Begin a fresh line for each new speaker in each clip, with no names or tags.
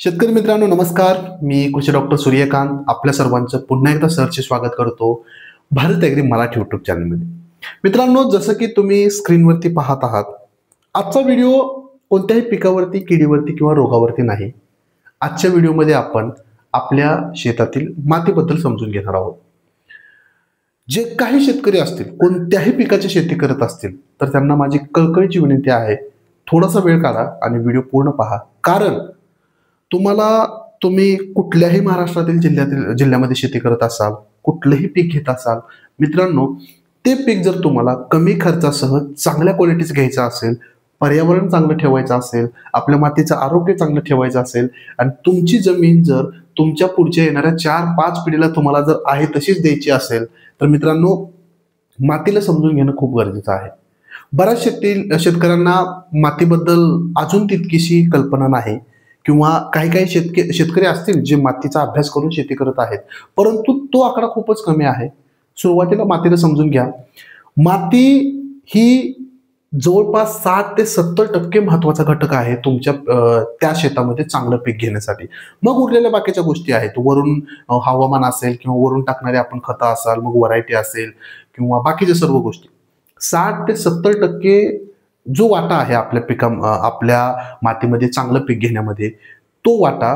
शेतकरी मित्रांनो नमस्कार. मी कृषी डॉक्टर सूर्यकांत आपल्या सर्वांचं पुन्हा एकदा सरचे स्वागत करतो भारत ॲग्री मराठी यूट्यूब चॅनलमध्ये. मित्रांनो, जसं की तुम्ही स्क्रीनवरती पाहत आहात, आजचा व्हिडिओ कोणत्याही पिकावरती, किडीवरती किंवा रोगावरती नाही. आजच्या व्हिडिओमध्ये आपण आपल्या शेतातील मातीबद्दल समजून घेणार आहोत. जे काही शेतकरी असतील, कोणत्याही पिकाची शेती करत असतील, तर त्यांना माझी कळकळीची विनंती आहे, थोडासा वेळ काढा आणि व्हिडिओ पूर्ण पहा. कारण तुम्ही कुठल्याही महाराष्ट्रातील जिल्ह्यामध्ये शेती करत असाल, कुठलंही पीक घेत असाल, मित्रांनो, ते पीक जर तुम्हाला कमी खर्चासह चांगल्या क्वालिटीचं घ्यायचं असेल, पर्यावरण चांगलं ठेवायचं असेल, आपल्या मातीचं आरोग्य चांगलं ठेवायचं असेल आणि तुमची जमीन जर तुमच्या पुढच्या येणाऱ्या 4-5 पिढीला तुम्हाला जर आहे तशीच द्यायची असेल, तर मित्रांनो, मातीला समजून घेणं खूप गरजेचं आहे. बऱ्याच शेतकऱ्यांना मातीबद्दल अजून तितकीशी कल्पना नाही किंवा काही काही शेतकरी असतील जे मातीचा अभ्यास करून शेती करत आहेत, परंतु तो आकडा खूपच कमी आहे. सुरुवातीला मातीला समजून घ्या. माती ही जवळपास 60 ते 70% महत्वाचा घटक आहे तुमच्या त्या शेतामध्ये चांगलं पीक घेण्यासाठी. मग उरलेल्या बाकीच्या गोष्टी आहेत, वरून हवामान असेल किंवा वरून टाकणारे आपण खतं असाल, मग व्हरायटी असेल किंवा बाकीच्या सर्व गोष्टी. 60 ते 70% जो वाटा आहे आपल्या मातीमध्ये चांगलं पीक घेण्यामध्ये, तो वाटा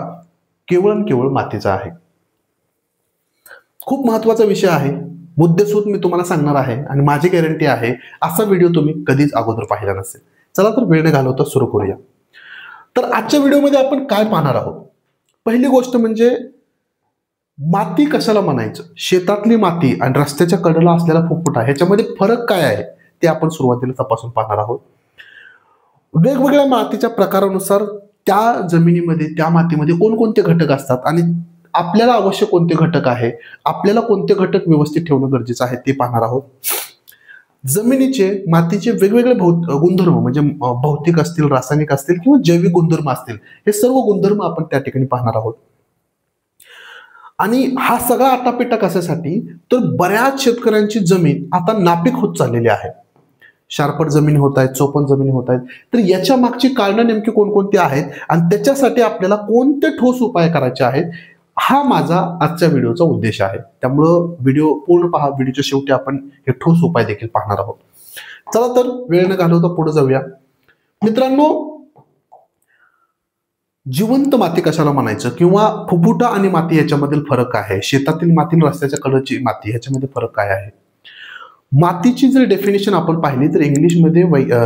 केवळ मातीचा आहे. खूप महत्वाचा विषय आहे, मुद्देसूद मी तुम्हाला सांगणार आहे आणि माझी गॅरंटी आहे असा व्हिडिओ तुम्ही कधीच अगोदर पाहिला नसेल. चला तर वेळ न घालवता सुरू करूया. तर आजच्या व्हिडिओमध्ये आपण काय पाहणार आहोत? पहिली गोष्ट म्हणजे माती कशाला म्हणायचं, शेतातली माती आणि रस्त्याच्या कडेला असलेला फुफुटा ह्याच्यामध्ये फरक काय आहे ते आपण सुरुवातीला तपासून पाहणार आहोत. वेगवेगळ्या मातीच्या प्रकारानुसार त्या जमिनीमध्ये, त्या मातीमध्ये कोणकोणते घटक असतात आणि आपल्याला आवश्यक कोणते घटक आहे, आपल्याला कोणते घटक व्यवस्थित ठेवणं गरजेचं आहे ते पाहणार आहोत. जमिनीचे, मातीचे वेगवेगळे गुणधर्म म्हणजे भौतिक असतील, रासायनिक असतील किंवा जैविक गुणधर्म असतील, हे सर्व गुणधर्म आपण त्या ठिकाणी पाहणार आहोत. आणि हा सगळा आटापिटा कशासाठी, तर बऱ्याच शेतकऱ्यांची जमीन आता नापीक होत चाललेली आहे. शारपट जमिनी होत आहेत, चोपण जमिनी होत आहेत. तर याच्या मागची कारणं नेमकी कोणकोणती आहेत आणि त्याच्यासाठी आपल्याला कोणते ठोस उपाय करायचे आहेत, हा माझा आजच्या व्हिडिओचा उद्देश आहे. त्यामुळं व्हिडिओ पूर्ण पहा. व्हिडिओच्या शेवटी आपण हे ठोस उपाय देखील पाहणार आहोत. चला तर वेळ न घालवता पुढे जाऊया. मित्रांनो, जिवंत माती कशाला म्हणायचं किंवा फुफुटा आणि माती याच्यामधील फरक आहे, शेतातील माती आणि रस्त्याच्या कडेची माती ह्याच्यामध्ये फरक काय आहे. मातीची जर डेफिनेशन आपण पाहिली तर इंग्लिशमध्ये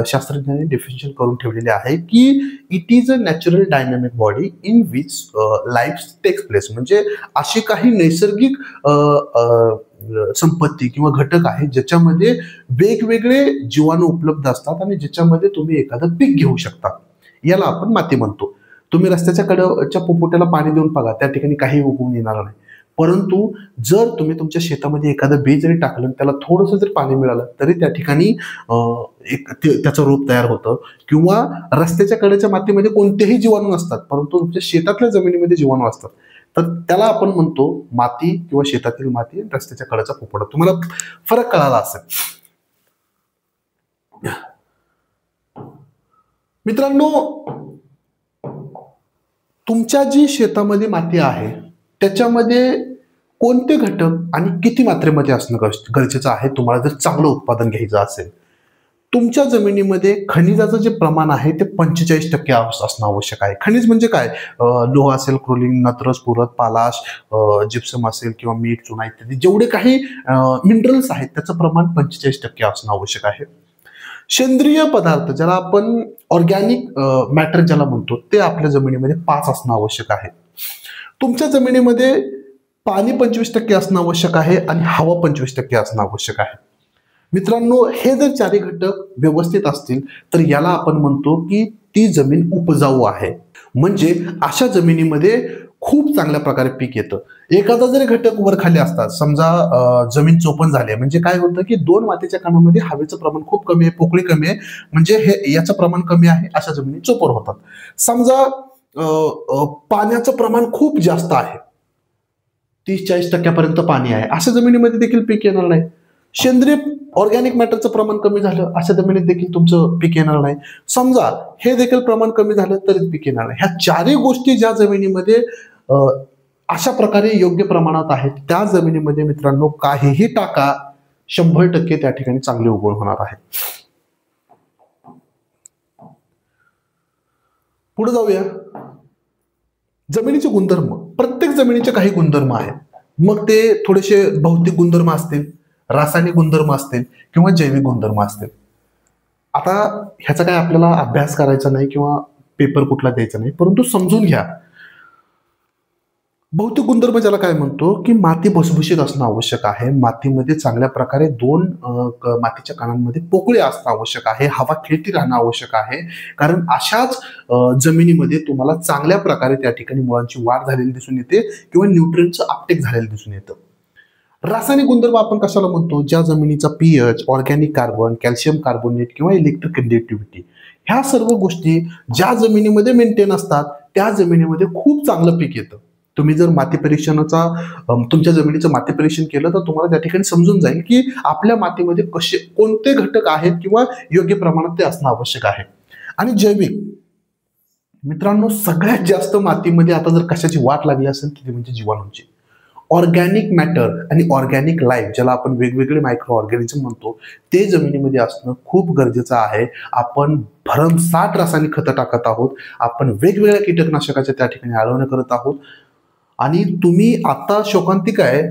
शास्त्रज्ञांनी डेफिनेशन करून ठेवलेली आहे की it is a natural dynamic body in which life takes place. म्हणजे अशी काही नैसर्गिक संपत्ती किंवा घटक आहे ज्याच्यामध्ये वेगवेगळे जीवाणू उपलब्ध असतात आणि ज्याच्यामध्ये तुम्ही एखादं पीक घेऊ शकता. याला आपण माती म्हणतो. तुम्ही रस्त्याच्या कडेच्या फुफुट्याला पाणी देऊन बघा, त्या ठिकाणी काही उगवून येणार नाही. परंतु जर तुम्ही तुमच्या शेतामध्ये एखादं बी जरी टाकलं, त्याला थोडंसं जरी पाणी मिळालं, तरी त्या ठिकाणी त्याचं रोप तयार होतं. किंवा रस्त्याच्या कडेच्या मातीमध्ये कोणतेही जीवाणू नसतात, परंतु तुमच्या शेतातल्या जमिनीमध्ये जीवाणू असतात, तर त्याला आपण म्हणतो माती किंवा शेतातील माती, रस्त्याच्या कडेचा फुफुटा. तुम्हाला फरक कळाला असेल. मित्रांनो, तुमच्या जी शेतामध्ये माती आहे त्याच्यामध्ये कोणते घटक आणि किती मात्रेमध्ये असणं गरजेचं आहे तुम्हाला जर चांगलं उत्पादन घ्यायचं असेल. तुमच्या जमिनीमध्ये खनिजाचं जे प्रमाण आहे ते 45% असणं आवश्यक आहे. खनिज म्हणजे काय? लोह असेल, क्रोलिन, नत्रस, पुरत, पालाश, जिप्सम असेल किंवा मीठ, चुना इत्यादी जेवढे काही मिनरल्स आहेत त्याचं प्रमाण 45% असणं आवश्यक आहे. सेंद्रिय पदार्थ ज्याला आपण ऑर्गॅनिक मॅटर ज्याला म्हणतो ते आपल्या जमिनीमध्ये 5 असणं आवश्यक आहे. तुमच्या जमिनीमध्ये पाणी 25% असणं आवश्यक आहे आणि हवा 25% असणं आवश्यक आहे. मित्रांनो, हे जर चारही घटक व्यवस्थित असतील तर याला आपण म्हणतो की ती जमीन उपजाऊ आहे. म्हणजे अशा जमिनीमध्ये खूप चांगल्या प्रकारे पीक येतं. एखादा जरी घटक वर खाली असतात, समजा जमीन चोपण झाली, म्हणजे काय होतं की 2 मातीच्या कणामध्ये हवेचं प्रमाण खूप कमी आहे, पोकळी कमी आहे, म्हणजे हे याचं प्रमाण कमी आहे, अशा जमिनी चोपर होतात. समजा पाण्याचं प्रमाण खूप जास्त आहे, 30-40% पाणी आहे, अशा जमिनीमध्ये देखील पीक येणार नाही. सेंद्रिय ऑर्गॅनिक मॅटरचं प्रमाण कमी झालं, अशा जमिनीत देखील तुमचं पीक येणार नाही. समजा हे देखील प्रमाण कमी झालं तरी पीक येणार नाही. ह्या चारही गोष्टी ज्या जमिनीमध्ये अशा प्रकारे योग्य प्रमाणात आहेत, त्या जमिनीमध्ये मित्रांनो काहीही टाका, 100% त्या ठिकाणी चांगली उगवण होणार आहे. पुढे जाऊया. जमिनीचे गुणधर्म. प्रत्येक जमिनीचे काही गुणधर्म आहेत. मग ते थोडेसे भौतिक गुणधर्म असतील, रासायनिक गुणधर्म असतील किंवा जैविक गुणधर्म असतील. आता ह्याचा काय आपल्याला अभ्यास करायचा नाही किंवा पेपर कुठला द्यायचा नाही, परंतु समजून घ्या. भौतिक गुणधर्म ज्याला काय म्हणतो की माती भुसभुशीत असणं आवश्यक आहे. मातीमध्ये चांगल्या प्रकारे दोन मातीच्या कणांमध्ये पोकळी असणं आवश्यक आहे. हवा खेळती राहणं आवश्यक आहे. कारण अशाच जमिनीमध्ये तुम्हाला चांगल्या प्रकारे त्या ठिकाणी मुळांची वाढ झालेली दिसून येते किंवा न्यूट्रिएंटचं अपटेक झालेलं दिसून येतं. रासायनिक गुणधर्म आपण कशाला म्हणतो? ज्या जमिनीचा pH, organic carbon, calcium carbonate किंवा इलेक्ट्रिक कंडक्टिव्हिटी, ह्या सर्व गोष्टी ज्या जमिनीमध्ये मेंटेन असतात त्या जमिनीमध्ये खूप चांगलं पीक येतं. तुम्ही जर माती परीक्षणाचा तुमच्या जमिनीचं माती परीक्षण केलं तर तुम्हाला त्या ठिकाणी समजून जाईल की आपल्या मातीमध्ये कोणते घटक आहेत किंवा योग्य प्रमाणात ते असणं आवश्यक आहे. आणि जैविक मित्रांनो, सगळ्यात जास्त मातीमध्ये आता जर कशाची वाट लागली असेल ती म्हणजे जीवाणूंची. ऑर्गॅनिक मॅटर आणि ऑर्गॅनिक लाईफ, ज्याला आपण वेगवेगळे मायक्रो ऑर्गॅनिझम म्हणतो, ते जमिनीमध्ये असणं खूप गरजेचं आहे. आपण भरमसाठ रासायनिक खतं टाकत आहोत. आपण वेगवेगळ्या कीटकनाशकाच्या त्या ठिकाणी आळवणं करत आहोत. आणि तुम्ही आता शोकांतिक आहे,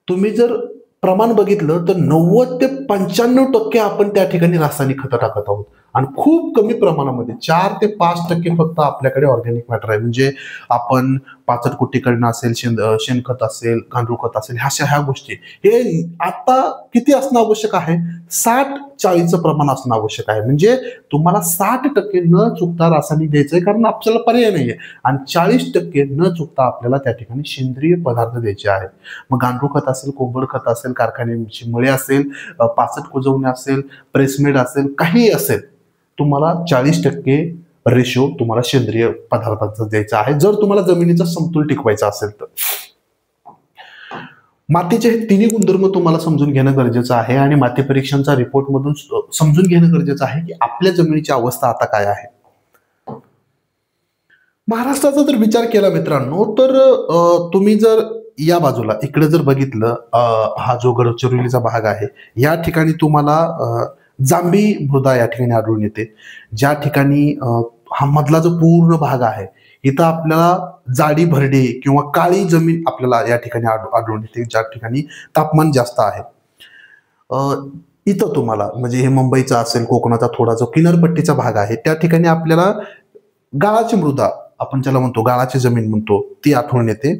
तुम्ही जर प्रमाण बघितलं तर 90 ते 95% आपण त्या ठिकाणी रासायनिक खतं टाकत आहोत आणि खूप कमी प्रमाणामध्ये 4 ते 5% फक्त आपल्याकडे ऑर्गॅनिक मॅटर आहे. म्हणजे आपण पाचट कुट्टीकडनं असेल, शेणखत असेल, गांडूळ खत असेल, ह्या गोष्टी हे आता किती असणं आवश्यक आहे? 60-40चं प्रमाण असणं आवश्यक आहे. म्हणजे तुम्हाला 60% न चुकता रासायनिक द्यायचंय, कारण आपल्याला पर्याय नाहीये. आणि 40% न चुकता आपल्याला त्या ठिकाणी सेंद्रिय पदार्थ द्यायचे आहेत. मग गांडूळ खत असेल, कोंबड खत असेल, कारखान्याची मळे असेल, पाचट कुजवणे असेल, प्रेसमेड असेल, काही असेल, तुम्हाला 40% रेशो तुम्हाला सेंद्रिय पदार्थांचा द्यायचा आहे, जर तुम्हाला जमिनीचा समतोल टिकवायचा असेल तर. मातीचे हे तिन्ही गुणधर्म तुम्हाला समजून घेणं गरजेचं आहे आणि माती परीक्षणाचा रिपोर्ट मधून समजून घेणं गरजेचं आहे की आपल्या जमिनीची अवस्था आता काय आहे. महाराष्ट्राचा जर विचार केला मित्रांनो, तर तुम्ही जर या बाजूला इकडे जर बघितलं, हा जो गडचिरोलीचा भाग आहे, या ठिकाणी तुम्हाला जांभी मृदा या ठिकाणी आढळून येते. ज्या ठिकाणी हा मधला जो पूर्ण भाग आहे, इथं आपल्याला जाडी भरडी किंवा काळी जमीन आपल्याला या ठिकाणी आढळून येते, ज्या ठिकाणी तापमान जास्त आहे. इथं तुम्हाला म्हणजे हे मुंबईचा असेल, कोकणाचा थोडा जो किनारपट्टीचा भाग आहे, त्या ठिकाणी आपल्याला गाळाची मृदा, आपण ज्याला म्हणतो गाळाची जमीन म्हणतो, ती आठवण येते.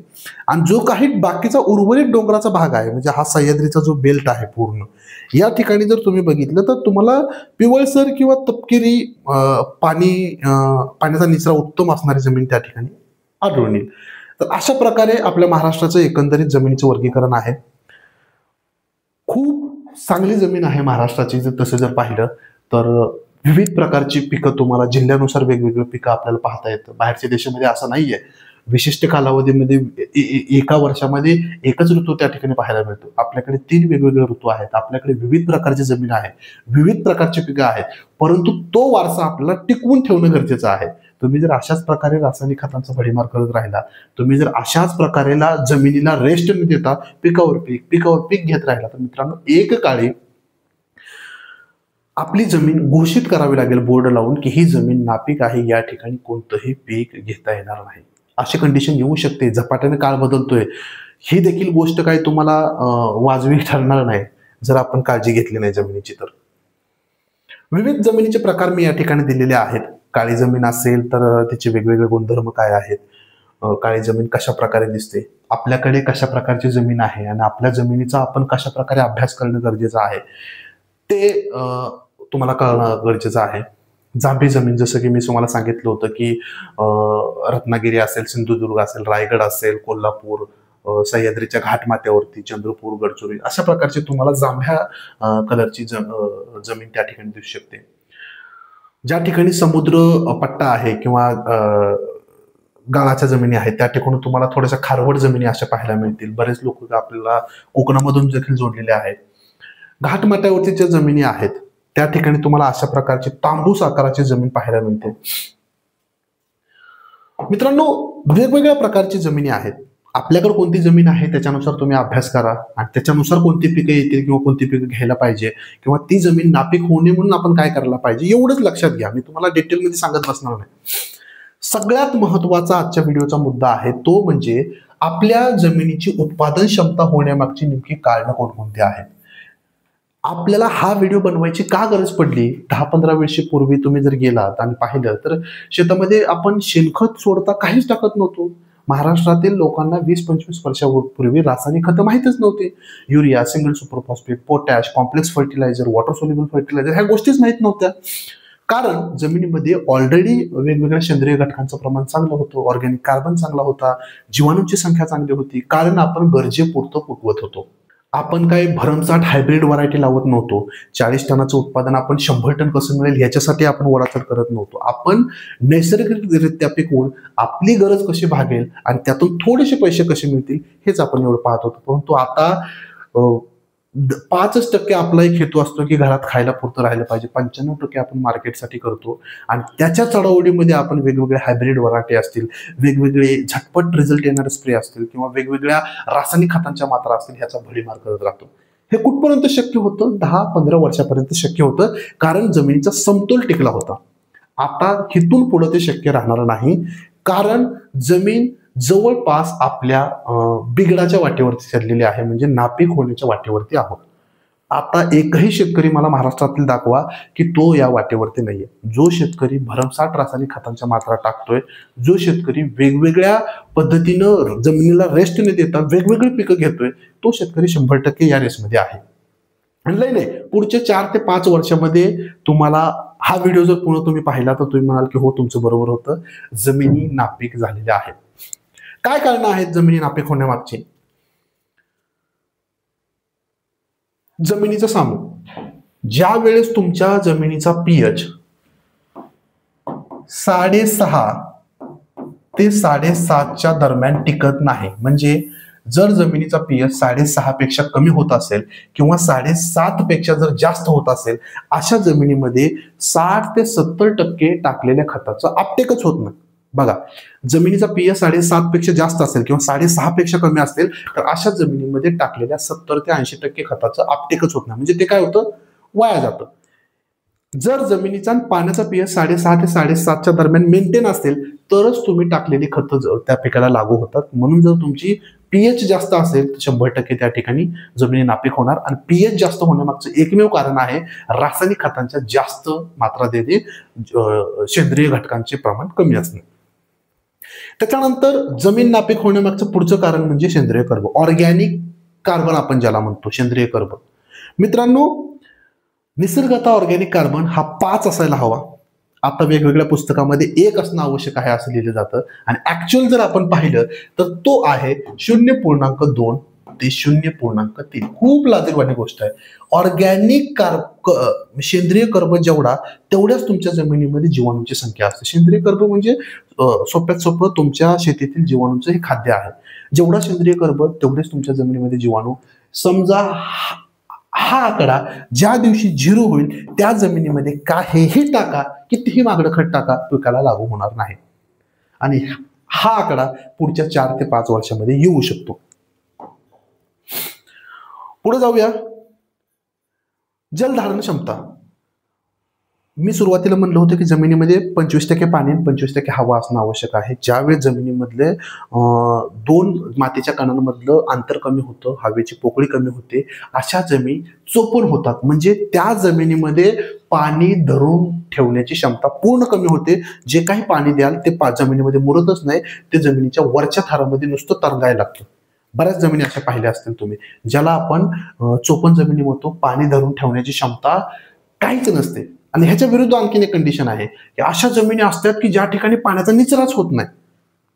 आणि जो काही बाकीचा उर्वरित डोंगराचा भाग आहे, म्हणजे हा सह्याद्रीचा जो बेल्ट आहे पूर्ण, या ठिकाणी जर तुम्ही बघितलं तर तुम्हाला पिवळसर किंवा तपकिरी पाण्याचा निचरा उत्तम असणारी जमीन त्या ठिकाणी आढळून येईल. तर अशा प्रकारे आपल्या महाराष्ट्राचं एकंदरीत जमिनीचं वर्गीकरण आहे. खूप चांगली जमीन आहे महाराष्ट्राची. तसं जर पाहिलं तर विविध प्रकारची पिकं, तुम्हाला जिल्ह्यानुसार वेगवेगळी पिकं आपल्याला पाहता येतं. बाहेरच्या देशामध्ये असं नाहीये. विशिष्ट कालावधीमध्ये एका वर्षामध्ये एकच ऋतू त्या ठिकाणी पाहायला मिळतो. आपल्याकडे 3 वेगवेगळे ऋतू आहेत. आपल्याकडे विविध प्रकारची जमीन आहे, विविध प्रकारची पिकं आहेत, परंतु तो वारसा आपल्याला टिकवून ठेवणं गरजेचं आहे. तुम्ही जर अशाच प्रकारे रासायनिक खतांचा भडीमार करत राहिला, तुम्ही जर अशाच प्रकारे जमिनीला रेस्ट न देता पिकावर पीक घेत राहिला, तर मित्रांनो एक काळी आपली जमीन घोषित करावी लागेल बोर्ड लावून की ही जमीन नापीक आहे, या ठिकाणी कोणतंही पीक घेता येणार नाही. अशी कंडिशन येऊ शकते. झपाट्याने काळ बदलतोय, ही देखील गोष्ट काही तुम्हाला वाजवी ठरणार नाही जर आपण काळजी घेतली नाही जमिनीची. तर विविध जमिनीचे प्रकार मी या ठिकाणी दिलेले आहेत. काळी जमीन असेल तर तिचे वेगवेगळे गुणधर्म काय आहेत, काळी जमीन कशा प्रकारे दिसते, आपल्याकडे कशा प्रकारची जमीन आहे आणि आपल्या जमिनीचा आपण कशा प्रकारे अभ्यास करणं गरजेचं आहे ते तुम्हाला कळणं गरजेचं आहे. जांभी जमीन, जसं की मी तुम्हाला सांगितलं होतं की रत्नागिरी असेल, सिंधुदुर्ग असेल, रायगड असेल, कोल्हापूर, सह्याद्रीच्या घाटमाथ्यावरती चंद्रपूर, गडचिरोली, अशा प्रकारची तुम्हाला जांभ्या कलरची जमीन त्या ठिकाणी दिसू शकते. ज्या ठिकाणी समुद्र पट्टा आहे किंवा गाळाच्या जमिनी आहेत, त्या ठिकाणी तुम्हाला थोड्याशा खारवट जमिनी अशा पाहायला मिळतील. बरेच लोक आपल्याला कोकणामधून देखील जोडलेले आहेत. घाटमाथ्यावरती ज्या जमिनी आहेत त्या ठिकाणी तुम्हाला अशा प्रकारची तांबूस आकाराची जमीन पाहायला मिळते. मित्रांनो, वेगवेगळ्या प्रकारची जमिनी आहेत. आपल्याकडे कोणती जमीन आहे त्याच्यानुसार तुम्ही अभ्यास करा आणि त्याच्यानुसार कोणती पिकं येतील किंवा कोणती पिकं घ्यायला पाहिजे किंवा ती जमीन नापीक होऊ नये म्हणून आपण काय करायला पाहिजे एवढंच लक्षात घ्या. मी तुम्हाला डिटेलमध्ये सांगत बसणार नाही. सगळ्यात महत्वाचा आजच्या व्हिडिओचा मुद्दा आहे तो म्हणजे आपल्या जमिनीची उत्पादन क्षमता होण्यामागची नेमकी कारणं कोणकोणती आहेत. आपल्याला हा व्हिडिओ बनवायची का गरज पडली? 10-15 वर्षापूर्वी तुम्ही जर गेलात आणि पाहिलं तर शेतामध्ये आपण शेणखत सोडता काहीच टाकत नव्हतो. महाराष्ट्रातील लोकांना 20-25 वर्षापूर्वी रासायनिक खतं माहितच नव्हते. Urea, single super phosphate, potash, complex fertiliser, water soluble fertiliser ह्या गोष्टीच माहित नव्हत्या. कारण जमिनीमध्ये ऑलरेडी वेगवेगळ्या सेंद्रिय घटकांचं प्रमाण चांगलं होतं, ऑर्गॅनिक कार्बन चांगला होता, जीवाणूंची संख्या चांगली होती. कारण आपण गरजेपुरतं पिकवत होतो. आपण काही भरमसाठ हायब्रिड व्हरायटी लावत नव्हतो. 40 टनाचं उत्पादन आपण 100 टन कसं मिळेल याच्यासाठी आपण वराचट करत नव्हतो. आपण नैसर्गिकरित्या पिकवून आपली गरज कशी भागेल आणि त्यातून थोडेसे पैसे कसे मिळतील हेच आपण एवढं पाहत होतो. परंतु आता 5% आपला एक हेतू असतो की घरात खायला पुरतं राहिलं पाहिजे. 95% आपण मार्केटसाठी करतो आणि त्याच्या चढाओढीमध्ये आपण वेगवेगळे हायब्रिड व्हरायटी असतील, वेगवेगळे झटपट रिझल्ट येणारे स्प्रे असतील किंवा वेगवेगळ्या रासायनिक खतांच्या मात्रा असतील ह्याचा भडीमार करत राहतो. हे कुठपर्यंत शक्य होतं? 10-15 वर्षापर्यंत शक्य होतं कारण जमिनीचा समतोल टिकला होता. आता हिथून पुढे ते शक्य राहणार नाही कारण जमीन जवळपास आपल्या बिघडाच्या वाटेवरती चाललेली आहे, म्हणजे नापीक होण्याच्या वाटेवरती आहोत. आता एकही शेतकरी मला महाराष्ट्रातील दाखवा की तो या वाटेवरती नाहीये. जो शेतकरी भरमसाठ रासायनिक खतांच्या मात्रा टाकतोय, जो शेतकरी वेगवेगळ्या पद्धतीनं जमिनीला रेस्ट न देता वेगवेगळी पिकं घेतोय, तो शेतकरी 100% या रेसमध्ये आहे. आणि नाही पुढच्या 4 ते 5 वर्षामध्ये तुम्हाला हा व्हिडिओ जर पुन्हा तुम्ही पाहिला तर तुम्ही म्हणाल की हो तुमचं बरोबर होतं, जमिनी नापीक झालेल्या आहेत. काय कारण आहेत जमिनी नापीक होण्यामागची? जमिनीचा सामू. ज्या वेळेस तुमच्या जमिनीचा पीएच 6.5 ते 7.5च्या दरम्यान टिकत नाही, म्हणजे जर जमिनीचा पीएच 6.5 पेक्षा कमी होत असेल किंवा 7.5 पेक्षा जर जास्त होत असेल अशा जमिनीमध्ये 60 ते 70% टाकलेल्या खताचं आपटेकच होत नाही. बघा, जमिनीचा पीएच 7.5 पेक्षा जास्त असेल किंवा 6.5 पेक्षा कमी असेल तर अशा जमिनीमध्ये टाकलेल्या 70 ते 80% खताचं आपटेकच होत नाही, म्हणजे ते काय होतं? वाया जातं. जर जमिनीचा पाण्याचा पीएच 6.5 ते 7.5च्या दरम्यान मेंटेन असेल तरच तुम्ही टाकलेली खतं त्या पिकाला लागू होतात. म्हणून जर तुमची पीएच जास्त असेल तर 100% त्या ठिकाणी जमिनी नापीक होणार. आणि पीएच जास्त होण्यामागचं एकमेव कारण आहे रासायनिक खतांच्या जास्त मात्रा देणे, सेंद्रिय घटकांचे प्रमाण कमी असणे. त्याच्यानंतर जमीन नापीक होण्यामागचं पुढचं कारण म्हणजे सेंद्रिय कर्ब, ऑर्गॅनिक कार्बन आपण ज्याला म्हणतो, सेंद्रिय कर्ब. मित्रांनो, निसर्गतः ऑर्गॅनिक कार्बन हा 5 असायला हवा. आता वेगवेगळ्या पुस्तकामध्ये 1 असणं आवश्यक आहे असं लिहिलं जातं आणि ऍक्च्युअल जर आपण पाहिलं तर तो आहे 0.2 ते 0.3. खूप लाजिरवाणी गोष्ट आहे. ऑर्गॅनिक सेंद्रिय कर्ब जेवढा तेवढ्याच तुमच्या जमिनीमध्ये जीवाणूंची संख्या असते. सेंद्रिय कर्ब म्हणजे सोप्यात सोपं तुमच्या शेतीतील जीवाणूंचं हे खाद्य आहे. जेवढा सेंद्रिय कर्ब तेवढेच तुमच्या जमिनीमध्ये जीवाणू. समजा हा आकडा ज्या दिवशी 0 होईल त्या जमिनीमध्ये काहीही टाका, कितीही मागणं खत टाका, पिकाला लागू होणार नाही. आणि हा आकडा पुढच्या 4 ते 5 वर्षामध्ये येऊ शकतो. पुढे जाऊया. जलधारण क्षमता. मी सुरुवातीला म्हणलं होतं की जमिनीमध्ये 25% पाणी आणि 25% हवा असणं आवश्यक आहे. ज्यावेळेस जमिनीमधले 2 मातीच्या कणांमधलं अंतर कमी होतं, हवेची पोकळी कमी होते, अशा जमीन चोपून होतात. म्हणजे त्या जमिनीमध्ये पाणी धरून ठेवण्याची क्षमता पूर्ण कमी होते. जे काही पाणी द्याल ते जमिनीमध्ये मुरतच नाही, ते जमिनीच्या वरच्या थरामध्ये नुसतं तरंगायला लागतं. बऱ्याच जमिनी अशा पाहिल्या असतील तुम्ही, ज्याला आपण चोपण जमिनी म्हणतो. पाणी धरून ठेवण्याची क्षमता काहीच नसते. आणि ह्याच्या विरुद्ध आणखीन एक कंडिशन आहे की अशा जमिनी असतात की ज्या ठिकाणी पाण्याचा निचराच होत नाही.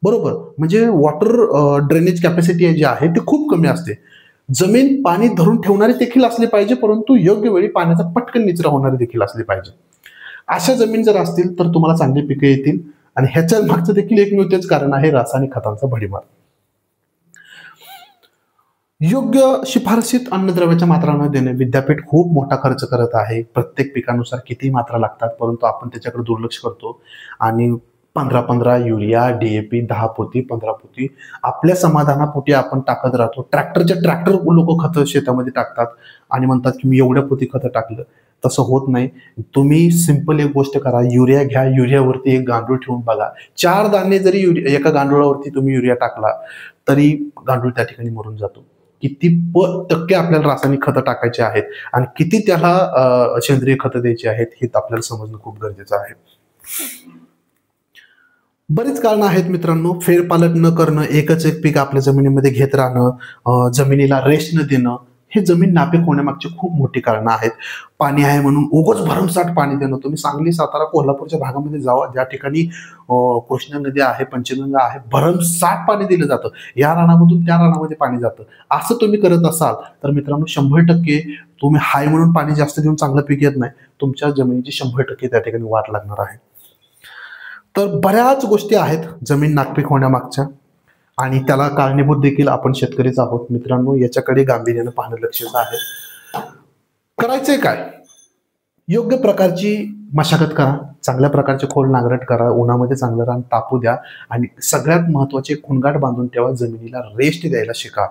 बरोबर, म्हणजे वॉटर ड्रेनेज कॅपॅसिटी जी आहे ती खूप कमी असते. जमीन पाणी धरून ठेवणारी देखील असली पाहिजे, परंतु योग्य वेळी पाण्याचा पटकन निचरा होणारी देखील असली पाहिजे. अशा जमीन जर असतील तर तुम्हाला चांगली पिके येतील. आणि ह्याच्या मागचं देखील एकमेव तेच कारण आहे रासायनिक खतांचा भडीमार. योग्य शिफारसीत अन्नद्रव्याच्या मात्रा न देणे. विद्यापीठ खूप मोठा खर्च करत आहे. प्रत्येक पिकानुसार किती मात्रा लागतात, परंतु आपण त्याच्याकडे दुर्लक्ष करतो आणि 15-15 युरिया, DAP, 10 पोती, 15 पोती आपल्या समाधानापोटी आपण टाकत राहतो. ट्रॅक्टरच्या ट्रॅक्टर लोक खतं शेतामध्ये टाकतात आणि म्हणतात की मी एवढ्या पोती खतं टाकलं. तसं होत नाही. तुम्ही सिंपल एक गोष्ट करा, युरिया घ्या, युरियावरती एक गांडूळ ठेवून बघा. 4 दाणे जरी एका गांडुळावरती तुम्ही युरिया टाकला तरी गांडूळ त्या ठिकाणी मरून जातो. किती टक्के आपल्याला रासायनिक खतं टाकायचे आहेत आणि किती त्याला सेंद्रिय खतं द्यायची आहेत हे आपल्याला समजणं खूप गरजेचं आहे. बरीच कारणं आहेत मित्रांनो. फेरपालट न करणं, एकच एक पीक आपल्या जमिनीमध्ये घेत राहणं, जमिनीला रेस्ट न देणं, हे जमीन नापीक होण्यामागची खूप मोठी कारणं आहेत. पाणी आहे म्हणून उगाच भरमसाठ पाणी देणं. तुम्ही सांगली, सातारा, कोल्हापूरच्या भागामध्ये जावा, ज्या ठिकाणी कृष्णा नदी आहे, पंचगंगा आहे, भरमसाठ पाणी दिलं जातं. या रानामधून त्या रानामध्ये पाणी जातं. असं तुम्ही करत असाल तर मित्रांनो 100% तुम्ही हाय म्हणून पाणी जास्त देऊन चांगलं पीक येत नाही. तुमच्या जमिनीची 100% त्या ठिकाणी वाढ लागणार आहे. तर बऱ्याच गोष्टी आहेत जमीन नापीक होण्यामागच्या आणि त्याला कारणीभूत देखील आपण शेतकरीच आहोत. मित्रांनो, याच्याकडे गांभीर्यानं पाहणं गरजेचं आहे. करायचंय काय? योग्य प्रकारची मशागत करा, चांगल्या प्रकारचे खोल नांगरट करा, उन्हामध्ये चांगलं रान तापू द्या आणि सगळ्यात महत्वाचे खुणगाट बांधून ठेवा. जमिनीला रेस्ट द्यायला शिका.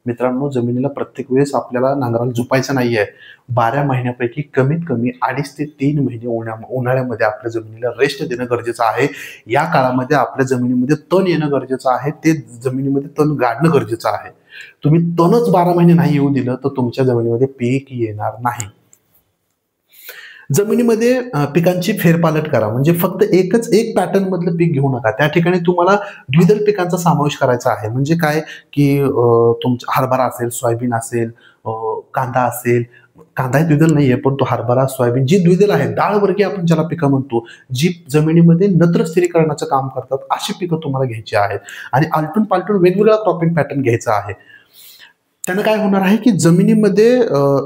मित्रांनो, जमिनीला प्रत्येक वेळेस आपल्याला नांगराला झुपायचं नाहीये. 12 महिन्यापैकी कमीत कमी 2.5 ते 3 महिने उन्हाळ्यामध्ये आपल्या जमिनीला रेस्ट देणं गरजेचं आहे. या काळामध्ये आपल्या जमिनीमध्ये तण येणं गरजेचं आहे. ते जमिनीमध्ये तण गाडणं गरजेचं आहे. तुम्ही तणच 12 महिने नाही येऊ दिलं तर तुमच्या जमिनीमध्ये पीक येणार नाही. जमिनीमध्ये पिकांची फेरपालट करा. म्हणजे फक्त एक पॅटर्न मधलं पीक घेऊ नका. त्या ठिकाणी तुम्हाला द्विदल पिकांचा समावेश करायचा आहे. म्हणजे काय की तुमचा हरभरा असेल, सोयाबीन असेल, कांदा असेल. कांदा हे द्विदल नाहीये, पण तो हरभरा, सोयाबीन जी द्विदल आहे, डाळवर्गीय आपण ज्याला पिकं म्हणतो, जी जमिनीमध्ये नत्र स्थिरीकरणाचं काम करतात, अशी पिकं तुम्हाला घ्यायची आहेत आणि आलटून पालटून वेगवेगळा क्रॉपिंग पॅटर्न घ्यायचा आहे. त्यानं काय होणार आहे की जमिनीमध्ये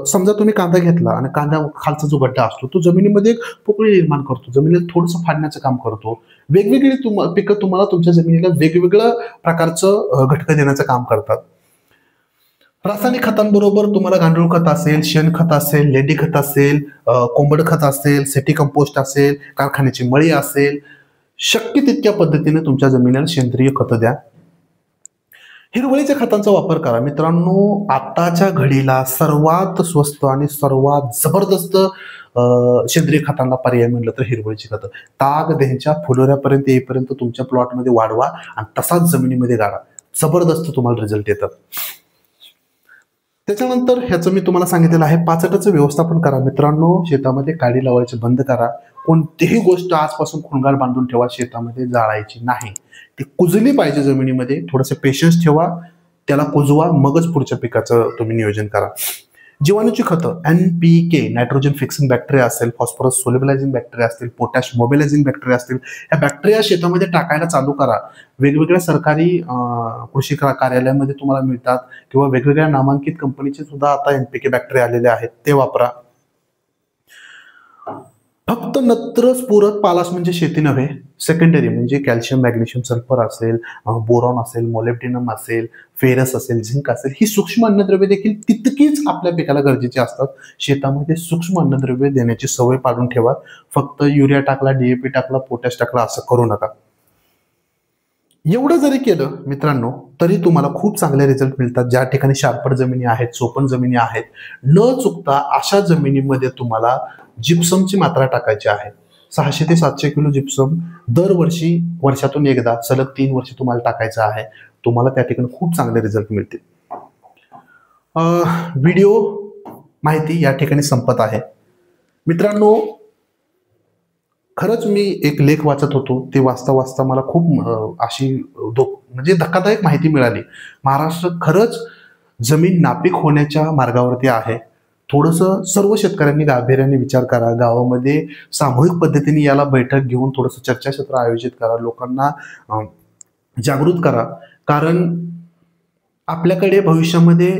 समजा तुम्ही कांदा घेतला आणि कांदा खालचा जो गड्डा असतो तो जमिनीमध्ये एक पोकळी निर्माण करतो, जमिनीला थोडंसं फाडण्याचं काम करतो. वेगवेगळी पिकं तुम्हाला तुमच्या जमिनीला वेगवेगळं प्रकारचं घटक देण्याचं काम करतात. रासायनिक खतांबरोबर तुम्हाला गांडूळ खत असेल, शेणखत असेल, लेंडी खत असेल, कोंबड खत असेल, सेटी कंपोस्ट असेल, कारखान्याची मळी असेल, शक्य तितक्या पद्धतीने तुमच्या जमिनीला सेंद्रिय खतं द्या. हिरवळीच्या खतांचा वापर करा. मित्रांनो, आताच्या घडीला सर्वात स्वस्त आणि सर्वात जबरदस्त सेंद्रिय खतांना पर्याय म्हणलं तर हिरवळीची खतं. ताग त्यांच्या फुलोऱ्यापर्यंत येईपर्यंत तुमच्या प्लॉटमध्ये वाढवा आणि तसाच जमिनीमध्ये गाडा. जबरदस्त तुम्हाला रिझल्ट येतात. त्याच्यानंतर ह्याचं मी तुम्हाला सांगितलेलं आहे, पाचटाचं व्यवस्थापन करा. मित्रांनो, शेतामध्ये काडी लावायचे बंद करा. कोणतीही गोष्ट आजपासून खुणगाड बांधून ठेवा, शेतामध्ये जाळायची नाही. ती कुजली पाहिजे जमिनीमध्ये. थोडंसं पेशन्स ठेवा, त्याला कुजवा, मगच पुढच्या पिकाचं तुम्ही नियोजन करा. जीवाणूची खतं NPK, नायट्रोजन फिक्सिंग बॅक्टेरिया असेल, फॉस्फरस सोल्युबलायझिंग बॅक्टेरिया असतील, पोटॅश मोबिलायझिंग बॅक्टेरिया असतील, या बॅक्टेरिया शेतामध्ये टाकायला चालू करा. वेगवेगळ्या सरकारी कृषी कार्यालयामध्ये तुम्हाला मिळतात किंवा वेगवेगळ्या नामांकित कंपनीचे सुद्धा आता NPK बॅक्टेरिया आलेले आहेत, ते वापरा. फक्त नत्रच पूरक पालाश म्हणजे शेती नव्हे, सेकंडरी म्हणजे कॅल्शियम, मॅग्नेशियम, सल्फर असेल, बोरॉन असेल, मोलिब्डेनम असेल, फेरस असेल, झिंक असेल, ही सूक्ष्म अन्नद्रव्ये देखील तितकीच आपल्या पिकाला गरजेची असतात. शेतामध्ये सूक्ष्म अन्नद्रव्ये देण्याची सवय पाडून ठेवा. फक्त युरिया टाकला, DAP टाकला, पोटॅश टाकला असं करू नका. एवढं जरी केलं मित्रांनो तरी तुम्हाला खूप चांगले रिझल्ट मिळतात. ज्या ठिकाणी शारपट जमिनी आहेत, चोपण जमिनी आहेत, न चुकता अशा जमिनीमध्ये तुम्हाला जिप्समची मात्रा टाकायची आहे. 600 ते 700 किलो जिप्सम दरवर्षी, वर्षातून एकदा, सलग 3 वर्ष तुम्हाला टाकायचं आहे. तुम्हाला त्या ठिकाणी खूप चांगले रिझल्ट मिळतील. व्हिडिओ माहिती या ठिकाणी संपत आहे. मित्रांनो, खरंच मी एक लेख वाचत होतो. ते वाचता वाचता मला खूप अशी म्हणजे धक्कादायक माहिती मिळाली. महाराष्ट्र खरंच जमीन नापीक होण्याच्या मार्गावरती आहे. थोडंसं सर्व शेतकऱ्यांनी गांभीर्याने विचार करा. गावामध्ये सामूहिक पद्धतीने याला बैठक घेऊन थोडंसं चर्चासत्र आयोजित करा. लोकांना जागृत करा. कारण आपल्याकडे भविष्यामध्ये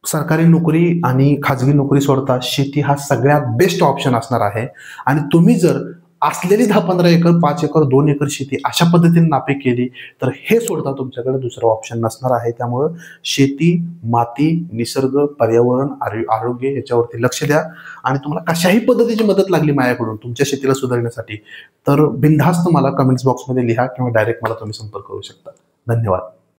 सरकारी नोकरी आणि खाजगी नोकरी सोडता शेती हा सगळ्यात बेस्ट ऑप्शन असणार आहे. आणि तुम्ही जर असलेली 10-15 एकर, 5 एकर, 2 एकर शेती अशा पद्धतीने नापीक केली तर हे सोडता तुमच्याकडे दुसरं ऑप्शन नसणार आहे. त्यामुळं शेती, माती, निसर्ग, पर्यावरण, आरोग्य याच्यावरती लक्ष द्या. आणि तुम्हाला कशाही पद्धतीची मदत लागली माझ्याकडून तुमच्या शेतीला सुधारण्यासाठी तर बिनधास्त मला कमेंट्स बॉक्समध्ये लिहा किंवा डायरेक्ट मला तुम्ही संपर्क करू शकता. धन्यवाद.